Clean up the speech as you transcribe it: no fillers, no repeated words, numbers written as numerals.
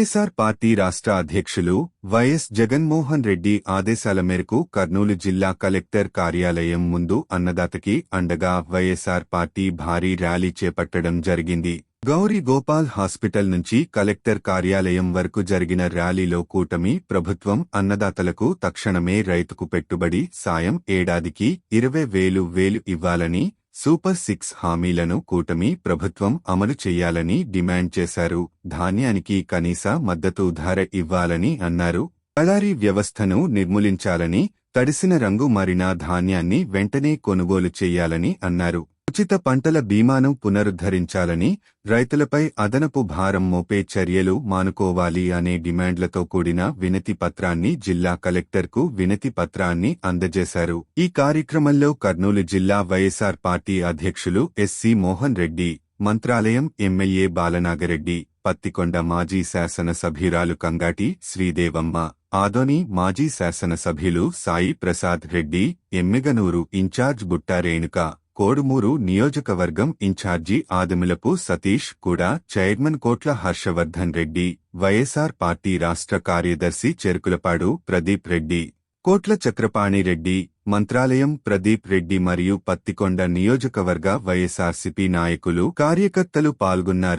YSR party రాష్ట్ర అధ్యక్షులు YS Jaganmohan Reddy ఆదేశాల మేరకు కర్నూలు జిల్లా కలెక్టర్ కార్యాలయం ముందు అన్నదాతకి అండగా వైఎస్ఆర్ పార్టీ భారీ ర్యాలీ చేపట్టడం జరిగింది. గౌరీ గోపాల్ హాస్పిటల్ నుంచి కలెక్టర్ కార్యాలయం వరకు జరిగిన ర్యాలీలో కూటమి ప్రభుత్వం అన్నదాతలకు తక్షణమే రైతుకు పెట్టుబడి సాయం ఏడాదికి 20,000 ఇవ్వాలని, సూపర్ 6 హామీలను కూటమి ప్రభుత్వం అమలు చేయాలని డిమాండ్ చేశారు. ధాన్యానికి కనీస మద్దతు ధర ఇవ్వాలని అన్నారు. దళారీ వ్యవస్థను నిర్మూలించాలని, తడిసిన రంగు మారిన ధాన్యాన్ని వెంటనే కొనుగోలు చేయాలని అన్నారు. ఉచిత పంటల బీమాను పునరుద్ధరించాలని, రైతులపై అదనపు భారం మోపే చర్యలు మానుకోవాలి అనే డిమాండ్లతో కూడిన వినతి పత్రాన్ని జిల్లా కలెక్టర్కు వినతి పత్రాన్ని అందజేశారు. ఈ కార్యక్రమంలో కర్నూలు జిల్లా వైఎస్ఆర్ పార్టీ అధ్యక్షులు ఎస్సీ మోహన్ రెడ్డి, మంత్రాలయం ఎమ్మెల్యే బాలనాగరెడ్డి, పత్తికొండ మాజీ శాసనసభ్యురాలు కంగాటి శ్రీదేవమ్మ, ఆదోని మాజీ శాసనసభ్యులు సాయి ప్రసాద్ రెడ్డి, ఎమ్మిగనూరు ఇన్ఛార్జ్ బుట్టా రేణుక, కోడుమూరు నియోజకవర్గం ఇన్ఛార్జి ఆదిమూలపు సతీష్ కూడా, చైర్మన్ కోట్ల హర్షవర్ధన్ రెడ్డి, వైఎస్ఆర్ పార్టీ రాష్ట్ర కార్యదర్శి చెరుకులపాడు ప్రదీప్ రెడ్డి, కోట్ల చక్రపాణి రెడ్డి, మంత్రాలయం ప్రదీప్ రెడ్డి మరియు పత్తికొండ నియోజకవర్గ వైఎస్ఆర్సీపీ నాయకులు, కార్యకర్తలు పాల్గొన్నారు.